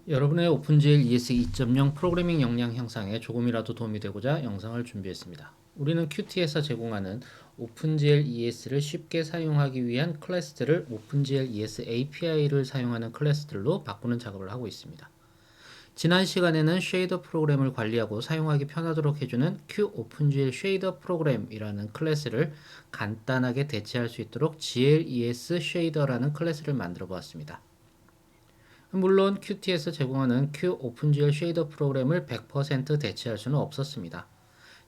여러분의 오픈GL ES 2.0 프로그래밍 역량 향상에 조금이라도 도움이 되고자 영상을 준비했습니다. 우리는 Qt에서 제공하는 오픈GL ES를 쉽게 사용하기 위한 클래스들을 오픈GL ES API를 사용하는 클래스들로 바꾸는 작업을 하고 있습니다. 지난 시간에는 쉐이더 프로그램을 관리하고 사용하기 편하도록 해주는 QOpenGL 쉐이더 프로그램이라는 클래스를 간단하게 대체할 수 있도록 GLES 쉐이더라는 클래스를 만들어 보았습니다. 물론 Qt에서 제공하는 QOpenGL 쉐이더 프로그램을 100% 대체할 수는 없었습니다.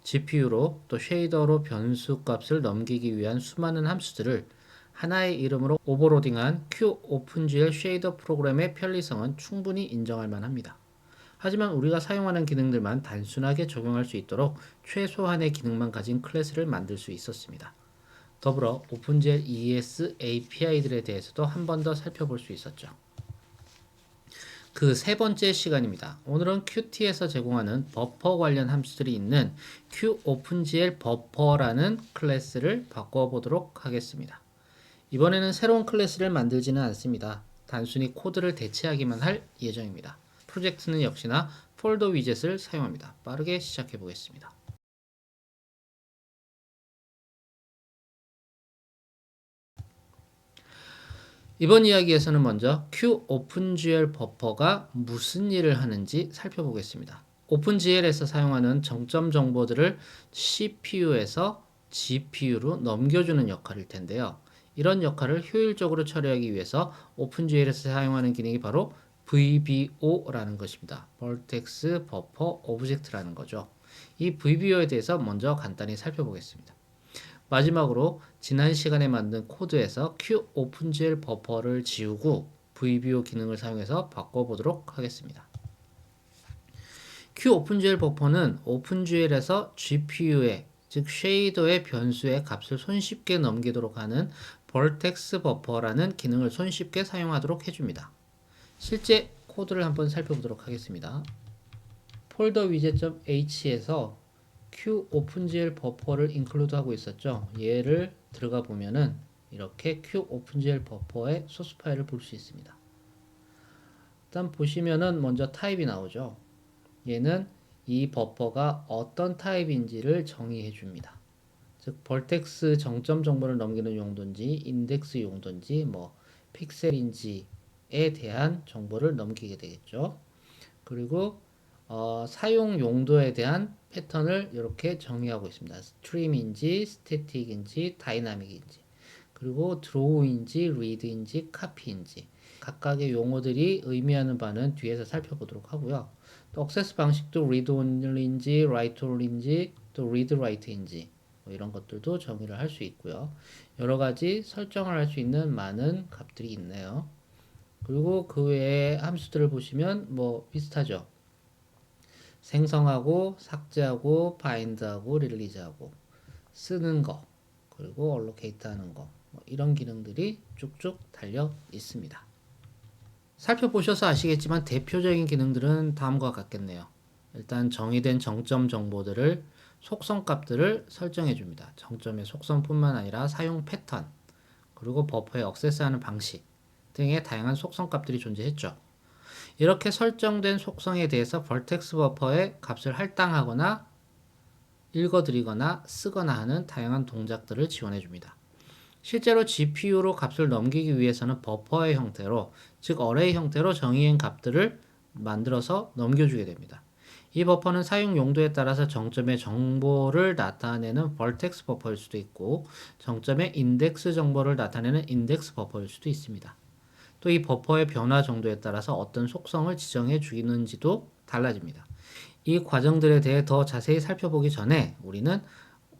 GPU로 또 쉐이더로 변수 값을 넘기기 위한 수많은 함수들을 하나의 이름으로 오버로딩한 QOpenGL 쉐이더 프로그램의 편리성은 충분히 인정할 만합니다. 하지만 우리가 사용하는 기능들만 단순하게 적용할 수 있도록 최소한의 기능만 가진 클래스를 만들 수 있었습니다. 더불어 오픈GL ES API들에 대해서도 한 번 더 살펴볼 수 있었죠. 그 세 번째 시간입니다. 오늘은 Qt에서 제공하는 버퍼 관련 함수들이 있는 QOpenGL 버퍼라는 클래스를 바꿔보도록 하겠습니다. 이번에는 새로운 클래스를 만들지는 않습니다. 단순히 코드를 대체하기만 할 예정입니다. 프로젝트는 역시나 폴더 위젯을 사용합니다. 빠르게 시작해 보겠습니다. 이번 이야기에서는 먼저 QOpenGL 버퍼가 무슨 일을 하는지 살펴보겠습니다. 오픈GL에서 사용하는 정점 정보들을 CPU에서 GPU로 넘겨주는 역할일 텐데요. 이런 역할을 효율적으로 처리하기 위해서 오픈GL에서 사용하는 기능이 바로 VBO라는 것입니다. Vertex Buffer Object라는 거죠. 이 VBO에 대해서 먼저 간단히 살펴보겠습니다. 마지막으로 지난 시간에 만든 코드에서 QOpenGL 버퍼를 지우고 VBO 기능을 사용해서 바꿔보도록 하겠습니다. QOpenGL 버퍼는 오픈GL에서 GPU의 즉 쉐이더의 변수의 값을 손쉽게 넘기도록 하는 Vertex Buffer라는 기능을 손쉽게 사용하도록 해줍니다. 실제 코드를 한번 살펴보도록 하겠습니다. 폴더 widget.h에서 QOpenGL 버퍼를 인클루드 하고 있었죠. 얘를 들어가 보면은 이렇게 QOpenGL 버퍼의 소스 파일을 볼 수 있습니다. 일단 보시면은 먼저 타입이 나오죠. 얘는 이 버퍼가 어떤 타입인지를 정의해 줍니다. 즉 벌텍스 정점 정보를 넘기는 용도인지 인덱스 용도인지 뭐 픽셀인지에 대한 정보를 넘기게 되겠죠. 그리고 사용 용도에 대한 패턴을 이렇게 정의하고 있습니다. 스트림인지, 스태틱인지, 다이나믹인지, 그리고 드로우인지, 리드인지, 카피인지 각각의 용어들이 의미하는 바는 뒤에서 살펴보도록 하고요. 또 액세스 방식도 read only인지, write only인지, 또 read write인지 뭐 이런 것들도 정의를 할 수 있고요. 여러 가지 설정을 할 수 있는 많은 값들이 있네요. 그리고 그 외에 함수들을 보시면 뭐 비슷하죠. 생성하고 삭제하고 바인드하고 릴리즈하고 쓰는 거 그리고 얼로케이트 하는 거 뭐 이런 기능들이 쭉쭉 달려 있습니다. 살펴보셔서 아시겠지만 대표적인 기능들은 다음과 같겠네요. 일단 정의된 정점 정보들을 속성값들을 설정해 줍니다. 정점의 속성뿐만 아니라 사용 패턴 그리고 버퍼에 액세스하는 방식 등의 다양한 속성값들이 존재했죠. 이렇게 설정된 속성에 대해서 벌텍스 버퍼의 값을 할당하거나 읽어드리거나 쓰거나 하는 다양한 동작들을 지원해 줍니다. 실제로 GPU로 값을 넘기기 위해서는 버퍼의 형태로, 즉 어레이 형태로 정의한 값들을 만들어서 넘겨주게 됩니다. 이 버퍼는 사용 용도에 따라서 정점의 정보를 나타내는 벌텍스 버퍼일 수도 있고 정점의 인덱스 정보를 나타내는 인덱스 버퍼일 수도 있습니다. 또 이 버퍼의 변화 정도에 따라서 어떤 속성을 지정해 주는지도 달라집니다. 이 과정들에 대해 더 자세히 살펴보기 전에 우리는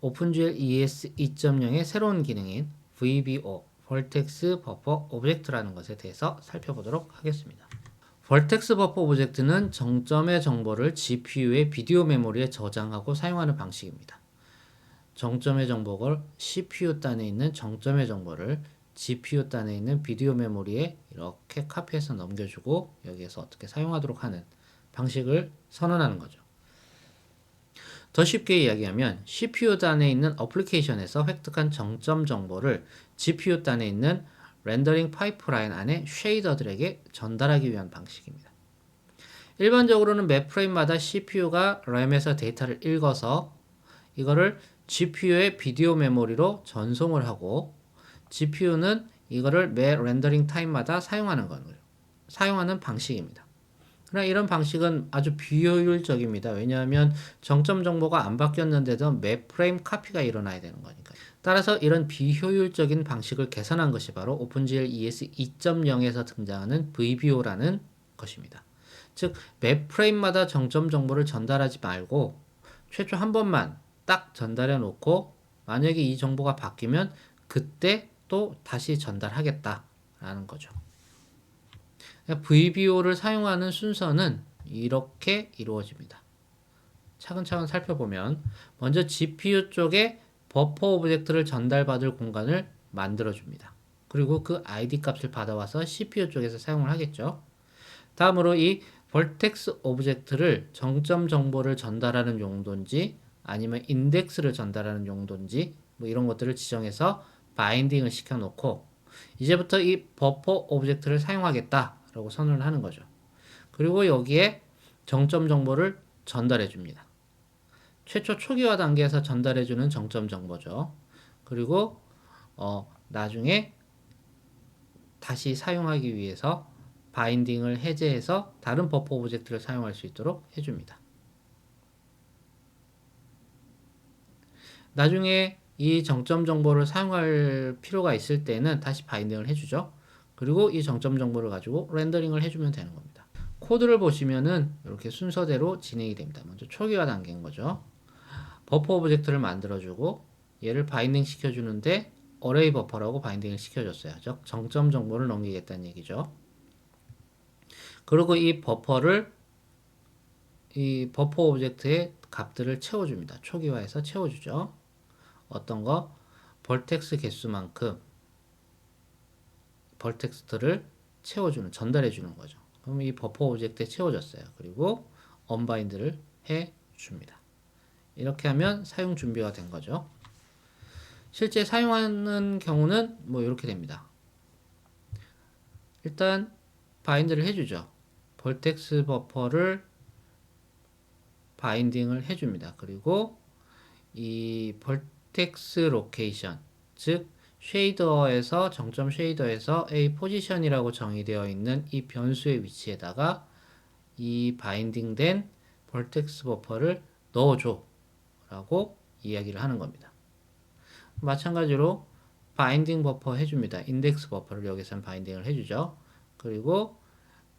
오픈GL ES 2.0의 새로운 기능인 VBO, Vertex Buffer Object라는 것에 대해서 살펴보도록 하겠습니다. Vertex Buffer Object는 정점의 정보를 GPU의 비디오 메모리에 저장하고 사용하는 방식입니다. 정점의 정보를 CPU 단에 있는 정점의 정보를 GPU 단에 있는 비디오 메모리에 이렇게 카피해서 넘겨주고 여기에서 어떻게 사용하도록 하는 방식을 선언하는 거죠. 더 쉽게 이야기하면 CPU 단에 있는 어플리케이션에서 획득한 정점 정보를 GPU 단에 있는 렌더링 파이프라인 안에 쉐이더들에게 전달하기 위한 방식입니다. 일반적으로는 매 프레임마다 CPU가 램에서 데이터를 읽어서 이거를 GPU의 비디오 메모리로 전송을 하고 GPU는 이거를 매 렌더링 타임마다 사용하는 방식입니다. 그러나 이런 방식은 아주 비효율적입니다. 왜냐하면 정점 정보가 안 바뀌었는데도 매 프레임 카피가 일어나야 되는 거니까요. 따라서 이런 비효율적인 방식을 개선한 것이 바로 오픈GL ES 2.0에서 등장하는 VBO라는 것입니다. 즉, 매 프레임마다 정점 정보를 전달하지 말고 최초 한 번만 딱 전달해 놓고 만약에 이 정보가 바뀌면 그때 또 다시 전달하겠다라는 거죠. VBO를 사용하는 순서는 이렇게 이루어집니다. 차근차근 살펴보면 먼저 GPU 쪽에 버퍼 오브젝트를 전달받을 공간을 만들어줍니다. 그리고 그 ID 값을 받아와서 CPU 쪽에서 사용을 하겠죠. 다음으로 이 vertex 오브젝트를 정점 정보를 전달하는 용도인지 아니면 인덱스를 전달하는 용도인지 뭐 이런 것들을 지정해서 바인딩을 시켜놓고 이제부터 이 버퍼 오브젝트를 사용하겠다라고 선언을 하는 거죠. 그리고 여기에 정점 정보를 전달해 줍니다. 최초 초기화 단계에서 전달해주는 정점 정보죠. 그리고 나중에 다시 사용하기 위해서 바인딩을 해제해서 다른 버퍼 오브젝트를 사용할 수 있도록 해줍니다. 나중에 이 정점 정보를 사용할 필요가 있을 때는 다시 바인딩을 해주죠. 그리고 이 정점 정보를 가지고 렌더링을 해주면 되는 겁니다. 코드를 보시면은 이렇게 순서대로 진행이 됩니다. 먼저 초기화 단계인 거죠. 버퍼 오브젝트를 만들어주고 얘를 바인딩 시켜주는데 어레이 버퍼라고 바인딩을 시켜줬어요. 즉 정점 정보를 넘기겠다는 얘기죠. 그리고 이 버퍼 오브젝트의 값들을 채워줍니다. 초기화해서 채워주죠. 어떤 거? 벌텍스 개수만큼 벌텍스트를 전달해주는 거죠. 그럼 이 버퍼 오브젝트에 채워졌어요. 그리고 언바인드를 해줍니다. 이렇게 하면 사용 준비가 된 거죠. 실제 사용하는 경우는 뭐 이렇게 됩니다. 일단 바인드를 해주죠. 벌텍스 버퍼를 바인딩을 해줍니다. 그리고 이 벌텍스 로케이션, 즉 쉐이더에서 정점 쉐이더에서 A 포지션이라고 정의되어 있는 이 변수의 위치에다가 이 바인딩된 벌텍스 버퍼를 넣어줘 라고 이야기를 하는 겁니다. 마찬가지로 바인딩 버퍼 해줍니다. 인덱스 버퍼를 여기서는 바인딩을 해주죠. 그리고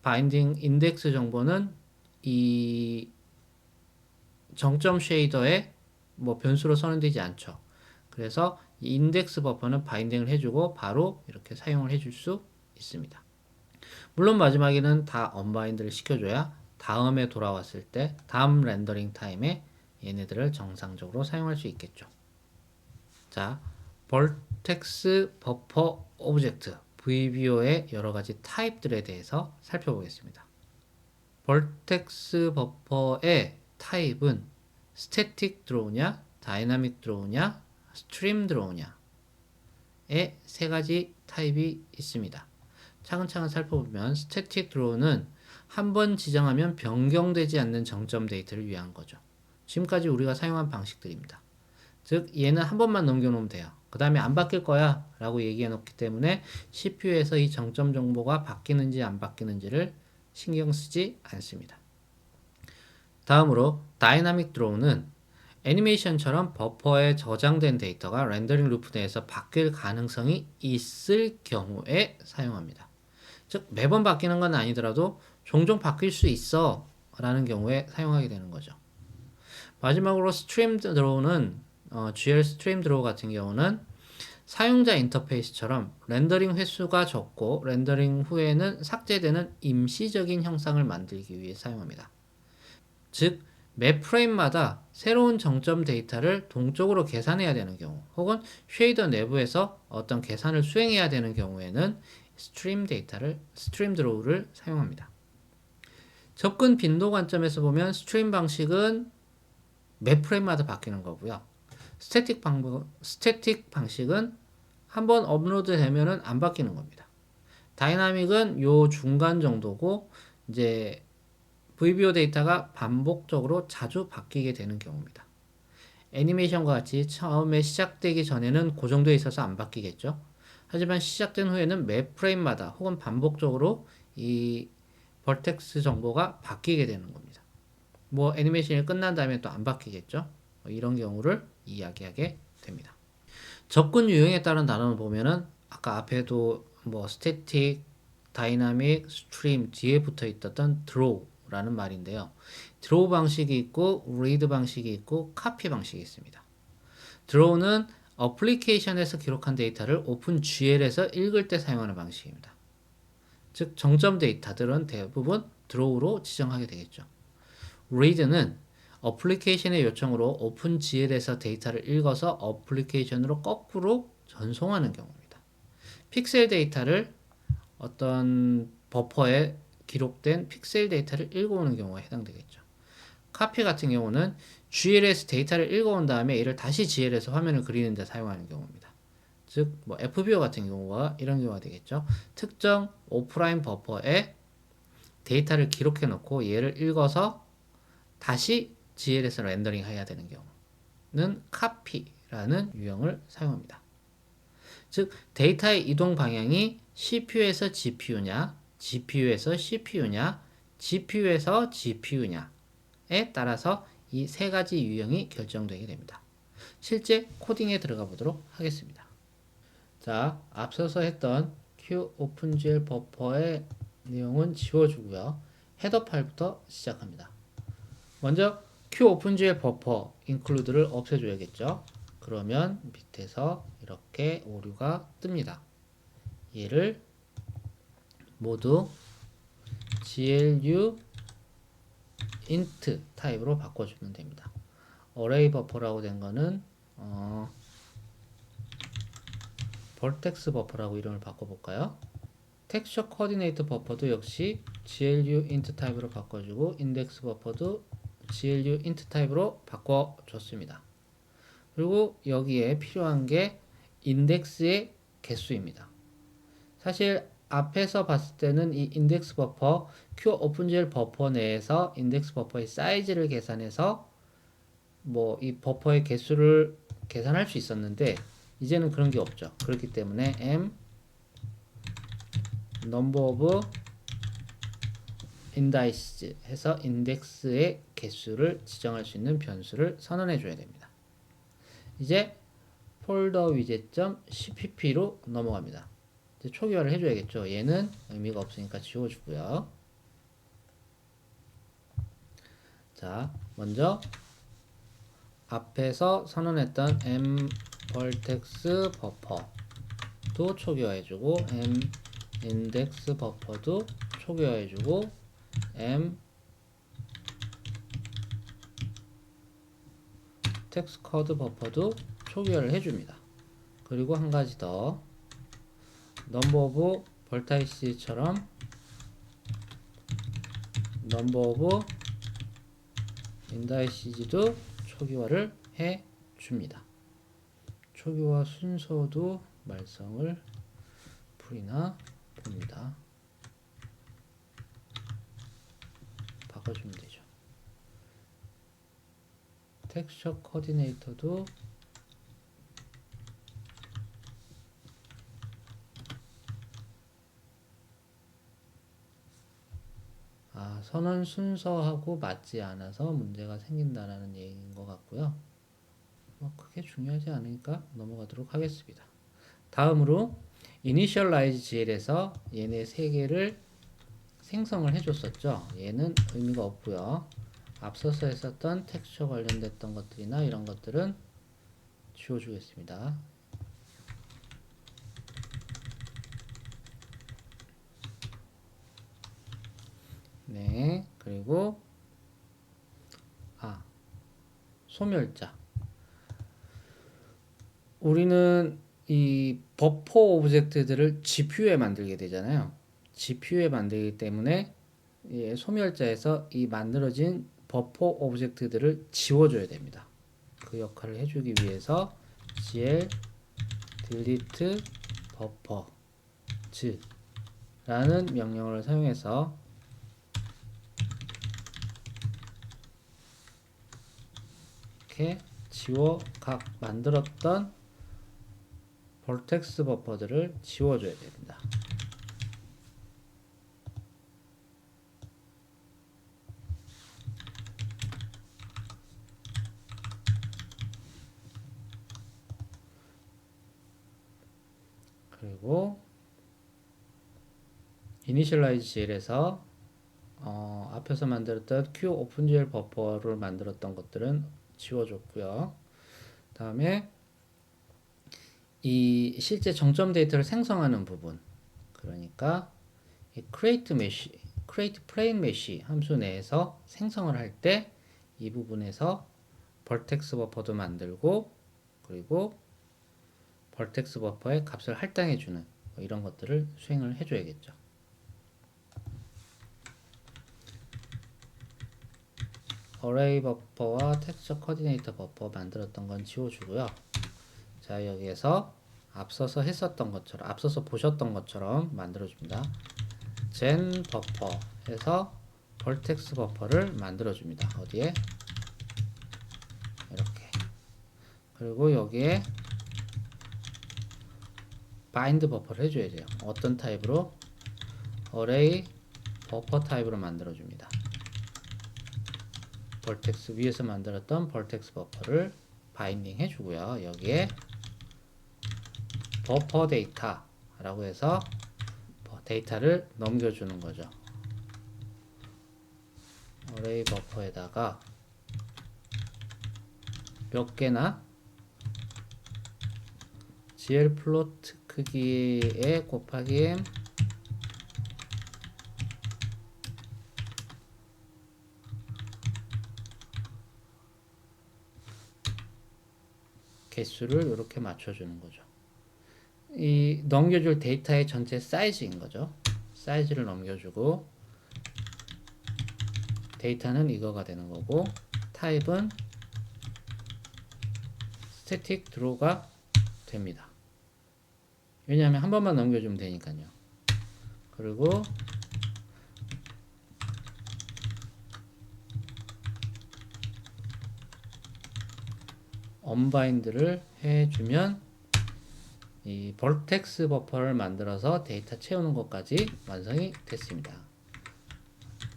바인딩 인덱스 정보는 이 정점 쉐이더에 뭐 변수로 선언되지 않죠. 그래서 이 인덱스 버퍼는 바인딩을 해주고 바로 이렇게 사용을 해줄 수 있습니다. 물론 마지막에는 다 언바인드를 시켜줘야 다음에 돌아왔을 때 다음 렌더링 타임에 얘네들을 정상적으로 사용할 수 있겠죠. 자, 벌텍스 버퍼 오브젝트 VBO의 여러 가지 타입들에 대해서 살펴보겠습니다. 벌텍스 버퍼의 타입은 스태틱 드로우냐, 다이나믹 드로우냐, 스트림 드로우냐의 세 가지 타입이 있습니다. 차근차근 살펴보면 스태틱 드로우는 한 번 지정하면 변경되지 않는 정점 데이터를 위한 거죠. 지금까지 우리가 사용한 방식들입니다. 즉 얘는 한 번만 넘겨놓으면 돼요. 그 다음에 안 바뀔 거야 라고 얘기해 놓기 때문에 CPU에서 이 정점 정보가 바뀌는지 안 바뀌는지를 신경 쓰지 않습니다. 다음으로 다이나믹 드로우는 애니메이션처럼 버퍼에 저장된 데이터가 렌더링 루프 내에서 바뀔 가능성이 있을 경우에 사용합니다. 즉 매번 바뀌는 건 아니더라도 종종 바뀔 수 있어 라는 경우에 사용하게 되는 거죠. 마지막으로 스트림 드로우는 GL 스트림 드로우 같은 경우는 사용자 인터페이스처럼 렌더링 횟수가 적고 렌더링 후에는 삭제되는 임시적인 형상을 만들기 위해 사용합니다. 즉 매 프레임마다 새로운 정점 데이터를 동적으로 계산해야 되는 경우 혹은 쉐이더 내부에서 어떤 계산을 수행해야 되는 경우에는 스트림 드로우를 사용합니다. 접근 빈도 관점에서 보면 스트림 방식은 매 프레임마다 바뀌는 거고요. 스태틱 방식은 한번 업로드 되면은 안 바뀌는 겁니다. 다이나믹은 요 중간 정도고 이제 VBO 데이터가 반복적으로 자주 바뀌게 되는 경우입니다. 애니메이션과 같이 처음에 시작되기 전에는 고정되어 있어서 안 바뀌겠죠. 하지만 시작된 후에는 매 프레임마다 혹은 반복적으로 이 벌텍스 정보가 바뀌게 되는 겁니다. 뭐 애니메이션이 끝난 다음에 또 안 바뀌겠죠. 이런 경우를 이야기하게 됩니다. 접근 유형에 따른 단어를 보면은 아까 앞에도 뭐 스태틱, 다이나믹, 스트림 뒤에 붙어 있었던 드로우라는 말인데요. 드로우 방식이 있고 리드 방식이 있고 카피 방식이 있습니다. 드로우는 어플리케이션에서 기록한 데이터를 오픈GL에서 읽을 때 사용하는 방식입니다. 즉 정점 데이터들은 대부분 드로우로 지정하게 되겠죠. read는 어플리케이션의 요청으로 오픈GL에서 데이터를 읽어서 어플리케이션으로 거꾸로 전송하는 경우입니다. 픽셀 데이터를 어떤 버퍼에 기록된 픽셀 데이터를 읽어오는 경우가 해당되겠죠. 카피 같은 경우는 GL에서 데이터를 읽어온 다음에 이를 다시 GL에서 화면을 그리는 데 사용하는 경우입니다. 즉, 뭐 FBO 같은 경우가 이런 경우가 되겠죠. 특정 오프라인 버퍼에 데이터를 기록해 놓고 얘를 읽어서 다시 GL에서 렌더링 해야 되는 경우는 카피라는 유형을 사용합니다. 즉, 데이터의 이동 방향이 CPU에서 GPU냐, GPU에서 CPU냐, GPU에서 GPU냐에 따라서 이 세 가지 유형이 결정되게 됩니다. 실제 코딩에 들어가 보도록 하겠습니다. 자, 앞서서 했던 QOpenGL 버퍼의 내용은 지워주고요. 헤더 파일부터 시작합니다. 먼저 QOpenGL 버퍼 include를 없애줘야겠죠. 그러면 밑에서 이렇게 오류가 뜹니다. 얘를 모두 GLU int 타입으로 바꿔주면 됩니다. array 버퍼라고 된 거는 vertex 버퍼라고 이름을 바꿔볼까요? texture coordinate 버퍼도 역시 GLU int 타입으로 바꿔주고 index 버퍼도 GLU int 타입으로 바꿔줬습니다. 그리고 여기에 필요한 게 인덱스의 개수입니다. 사실 앞에서 봤을 때는 이 인덱스 버퍼, QOpenGL 버퍼 내에서 인덱스 버퍼의 사이즈를 계산해서 뭐 이 버퍼의 개수를 계산할 수 있었는데 이제는 그런 게 없죠. 그렇기 때문에 m number of indices 해서 인덱스의 개수를 지정할 수 있는 변수를 선언해 줘야 됩니다. 이제 폴더 위젯.cpp로 넘어갑니다. 이제 초기화를 해줘야겠죠. 얘는 의미가 없으니까 지워주고요. 자, 먼저 앞에서 선언했던 m vertex 버퍼도 초기화해주고 m index 버퍼도 초기화해주고 m text code 버퍼도 초기화를 해줍니다. 그리고 한 가지 더 number of vertices처럼 number of indices도 초기화를 해줍니다. 초기화 순서도 말썽을 풀이나 봅니다. 바꿔주면 되죠. texture coordinator도 선언 순서하고 맞지 않아서 문제가 생긴다는 얘기인 것 같고요. 뭐 크게 중요하지 않으니까 넘어가도록 하겠습니다. 다음으로 initialize GL에서 얘네 세 개를 생성을 해줬었죠. 얘는 의미가 없고요. 앞서서 했었던 텍스처 관련됐던 것들이나 이런 것들은 지워주겠습니다. 네, 그리고 소멸자. 우리는 이 버퍼 오브젝트들을 GPU에 만들게 되잖아요. GPU에 만들기 때문에 소멸자에서 이 만들어진 버퍼 오브젝트들을 지워줘야 됩니다. 그 역할을 해주기 위해서 gl delete buffers 라는 명령어를 사용해서 이렇게 각 만들었던 벌텍스 버퍼들을 지워줘야 됩니다. 그리고 이니셜라이즈GL에서 앞에서 만들었던 q 오픈GL 버퍼를 만들었던 것들은 지워줬고요. 다음에 이 실제 정점 데이터를 생성하는 부분, 그러니까 이 create plain mesh 함수 내에서 생성을 할 때 이 부분에서 벌텍스 버퍼도 만들고, 그리고 벌텍스 버퍼의 값을 할당해주는 뭐 이런 것들을 수행을 해줘야겠죠. 어레이 버퍼와 텍스처 코디네이터 버퍼 만들었던 건 지워주고요. 자, 여기에서 앞서서 보셨던 것처럼 만들어줍니다. 젠 버퍼 해서 벌텍스 버퍼를 만들어줍니다. 어디에? 이렇게. 그리고 여기에 바인드 버퍼를 해줘야 돼요. 어떤 타입으로? 어레이 버퍼 타입으로 만들어줍니다. 벌텍스 위에서 만들었던 벌텍스 버퍼를 바인딩 해주고요. 여기에 버퍼 데이터라고 해서 데이터를 넘겨주는 거죠. 어레이 버퍼에다가 몇 개나 GL 플로트 크기에 곱하기 M 개수를 이렇게 맞춰주는 거죠. 이 넘겨줄 데이터의 전체 사이즈인 거죠. 사이즈를 넘겨주고 데이터는 이거가 되는 거고 타입은 스태틱 드로우가 됩니다. 왜냐하면 한 번만 넘겨주면 되니까요. 그리고 언바인드를 해주면 이 벌텍스 버퍼를 만들어서 데이터 채우는 것까지 완성이 됐습니다.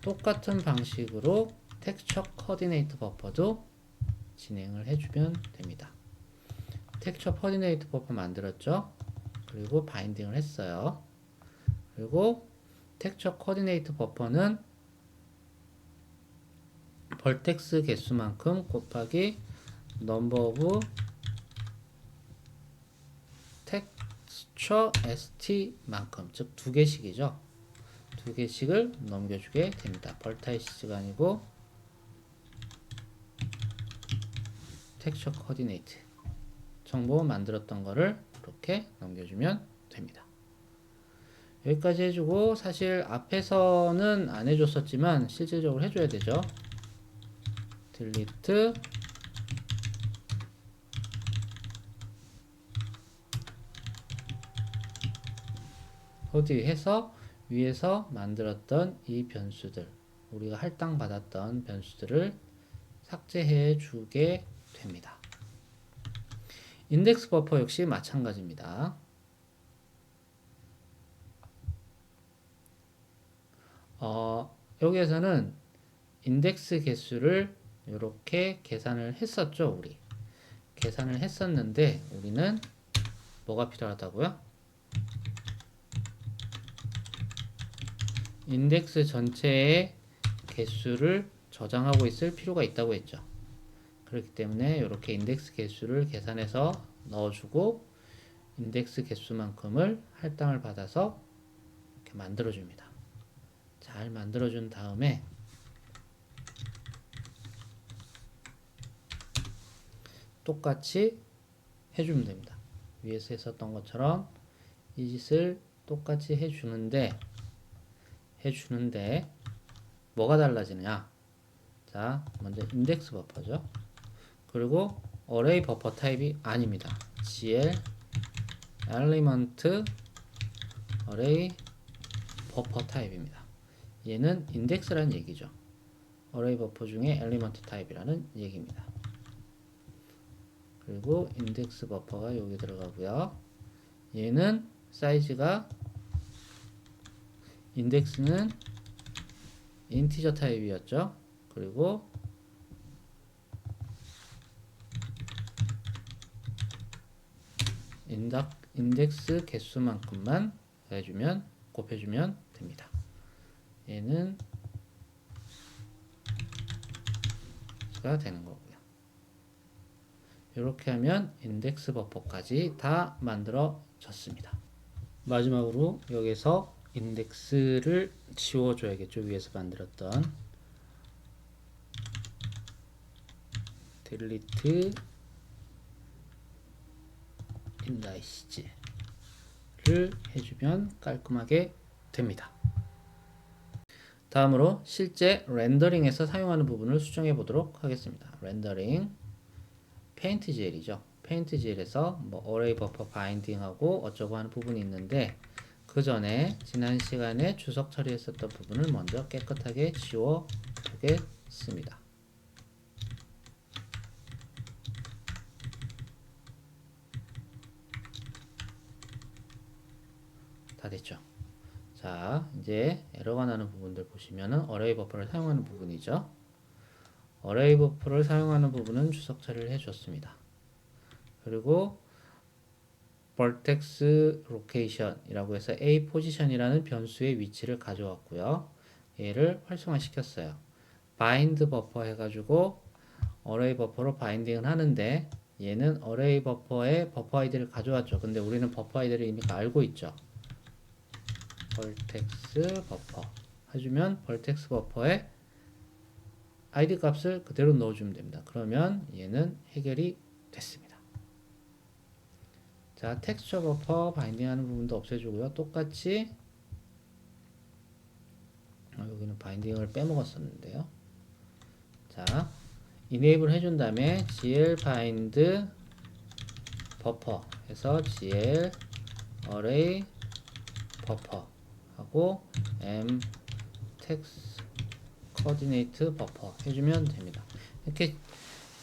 똑같은 방식으로 텍스처 코디네이트 버퍼도 진행을 해주면 됩니다. 텍스처 코디네이트 버퍼 만들었죠? 그리고 바인딩을 했어요. 그리고 텍스처 코디네이트 버퍼는 벌텍스 개수만큼 곱하기 number of texture st만큼, 즉 두 개씩이죠. 두 개씩을 넘겨주게 됩니다. 벌타이시즈가 아니고 texture coordinate 정보 만들었던 거를 이렇게 넘겨주면 됩니다. 여기까지 해주고, 사실 앞에서는 안 해줬었지만 실질적으로 해줘야 되죠. delete 어디 해서 위에서 만들었던 이 변수들, 우리가 할당 받았던 변수들을 삭제해 주게 됩니다. 인덱스 버퍼 역시 마찬가지입니다. 여기에서는 인덱스 개수를 이렇게 계산을 했었죠. 우리 계산을 했었는데 우리는 뭐가 필요하다고요? 인덱스 전체의 개수를 저장하고 있을 필요가 있다고 했죠. 그렇기 때문에 이렇게 인덱스 개수를 계산해서 넣어주고 인덱스 개수만큼을 할당을 받아서 이렇게 만들어줍니다. 잘 만들어준 다음에 똑같이 해주면 됩니다. 위에서 했었던 것처럼 이 짓을 똑같이 해주는데 뭐가 달라지느냐? 자, 먼저 인덱스 버퍼죠. 그리고 어레이 버퍼 타입이 아닙니다. GL 엘리먼트 어레이 버퍼 타입입니다. 얘는 인덱스라는 얘기죠. 어레이 버퍼 중에 엘리먼트 타입이라는 얘기입니다. 그리고 인덱스 버퍼가 여기 들어가고요. 얘는 사이즈가 인덱스는 인티저 타입이었죠. 그리고 인덱스 개수만큼만 곱해주면 됩니다. 얘는 가 되는 거고요. 이렇게 하면 인덱스 버퍼까지 다 만들어졌습니다. 마지막으로 여기서 인덱스를 지워줘야겠죠. 위에서 만들었던 delete index를 해주면 깔끔하게 됩니다. 다음으로 실제 렌더링에서 사용하는 부분을 수정해 보도록 하겠습니다. 렌더링 페인트GL이죠. 페인트GL에서 뭐 어레이 버퍼 바인딩하고 어쩌고 하는 부분이 있는데 그 전에 지난 시간에 주석 처리했었던 부분을 먼저 깨끗하게 지워 보겠습니다. 다 됐죠. 자, 이제 에러가 나는 부분들 보시면은 어레이 버퍼를 사용하는 부분이죠. 어레이 버퍼를 사용하는 부분은 주석 처리를 해줬습니다. 그리고 vertex location이라고 해서 a 포지션이라는 변수의 위치를 가져왔고요. 얘를 활성화 시켰어요. bind 버퍼 해가지고 어레이 버퍼로 바인딩을 하는데 얘는 어레이 버퍼의 버퍼 아이디를 가져왔죠. 근데 우리는 버퍼 아이디를 이미 알고 있죠. vertex 버퍼 해주면 vertex 버퍼에 id 값을 그대로 넣어주면 됩니다. 그러면 얘는 해결이 됐습니다. 자, 텍스처 버퍼 바인딩 하는 부분도 없애주고요. 똑같이 여기는 바인딩을 빼먹었었는데요. 자, enable 해준 다음에 gl bind 버퍼 해서 gl array 버퍼 하고 m text coordinate 버퍼 해주면 됩니다. 이렇게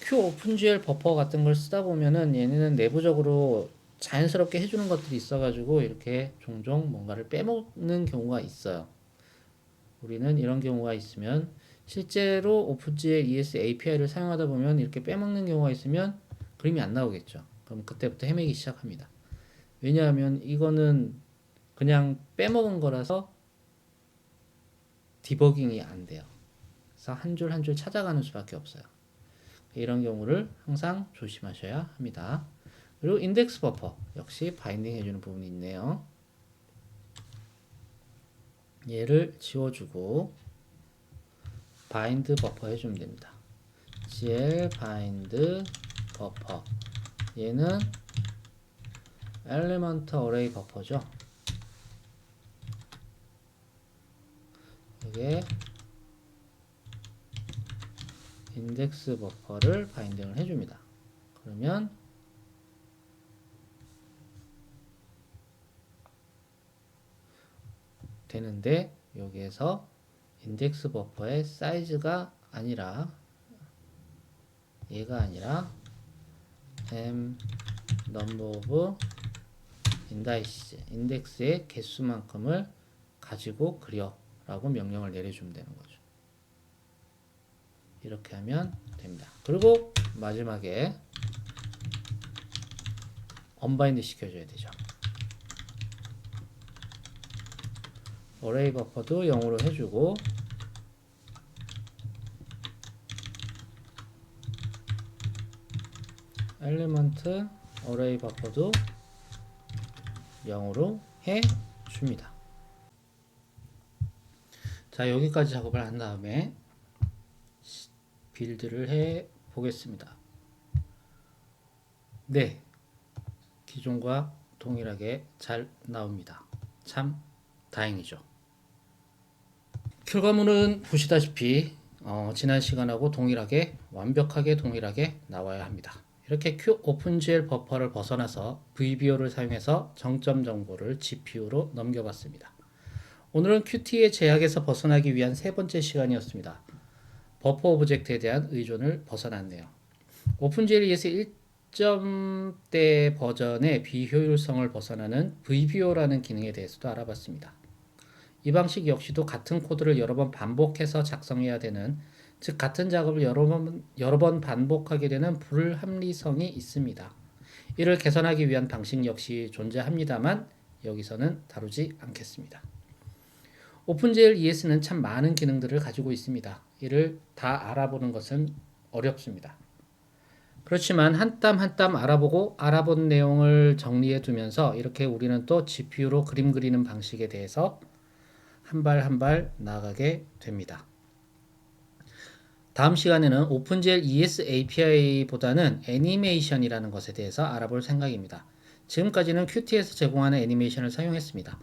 QOpenGL 버퍼 같은 걸 쓰다 보면은 얘네는 내부적으로 자연스럽게 해주는 것들이 있어가지고 이렇게 종종 뭔가를 빼먹는 경우가 있어요. 우리는 이런 경우가 있으면 실제로 오픈GL ES API를 사용하다 보면 이렇게 빼먹는 경우가 있으면 그림이 안 나오겠죠. 그럼 그때부터 헤매기 시작합니다. 왜냐하면 이거는 그냥 빼먹은 거라서 디버깅이 안 돼요. 그래서 한 줄 한 줄 찾아가는 수밖에 없어요. 이런 경우를 항상 조심하셔야 합니다. 그리고 인덱스 버퍼 역시 바인딩 해주는 부분이 있네요. 얘를 지워주고 바인드 버퍼 해주면 됩니다. gl 바인드 버퍼 얘는 엘리먼트 어레이 버퍼죠. 이게 인덱스 버퍼를 바인딩을 해줍니다. 그러면 되는데 여기에서 인덱스 버퍼의 사이즈가 아니라 얘가 아니라 m number of indices 인덱스의 개수만큼을 가지고 그려 라고 명령을 내려주면 되는 거죠. 이렇게 하면 됩니다. 그리고 마지막에 언바인드 시켜줘야 되죠. 어레이 버퍼도 0으로 해주고 엘리먼트 어레이 버퍼도 0으로 해줍니다. 자, 여기까지 작업을 한 다음에 빌드를 해 보겠습니다. 네, 기존과 동일하게 잘 나옵니다. 참 다행이죠. 결과물은 보시다시피 지난 시간하고 동일하게 완벽하게 동일하게 나와야 합니다. 이렇게 QOpenGL 버퍼를 벗어나서 VBO를 사용해서 정점 정보를 GPU로 넘겨봤습니다. 오늘은 Qt의 제약에서 벗어나기 위한 세 번째 시간이었습니다. 버퍼 오브젝트에 대한 의존을 벗어났네요. 오픈GL ES 10점대 버전의 비효율성을 벗어나는 VBO라는 기능에 대해서도 알아봤습니다. 이 방식 역시도 같은 코드를 여러 번 반복해서 작성해야 되는, 즉 같은 작업을 여러 번 반복하게 되는 불합리성이 있습니다. 이를 개선하기 위한 방식 역시 존재합니다만 여기서는 다루지 않겠습니다. 오픈GL ES는 참 많은 기능들을 가지고 있습니다. 이를 다 알아보는 것은 어렵습니다. 그렇지만 한 땀 한 땀 알아보고 알아본 내용을 정리해 두면서 이렇게 우리는 또 GPU로 그림 그리는 방식에 대해서 한 발 한 발 나아가게 됩니다. 다음 시간에는 오픈GL ES API보다는 애니메이션이라는 것에 대해서 알아볼 생각입니다. 지금까지는 Qt에서 제공하는 애니메이션을 사용했습니다.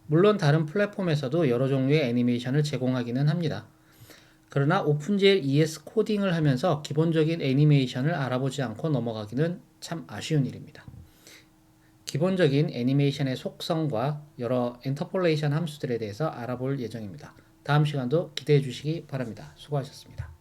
물론 다른 플랫폼에서도 여러 종류의 애니메이션을 제공하기는 합니다. 그러나 오픈GL ES 코딩을 하면서 기본적인 애니메이션을 알아보지 않고 넘어가기는 참 아쉬운 일입니다. 기본적인 애니메이션의 속성과 여러 인터폴레이션 함수들에 대해서 알아볼 예정입니다. 다음 시간도 기대해 주시기 바랍니다. 수고하셨습니다.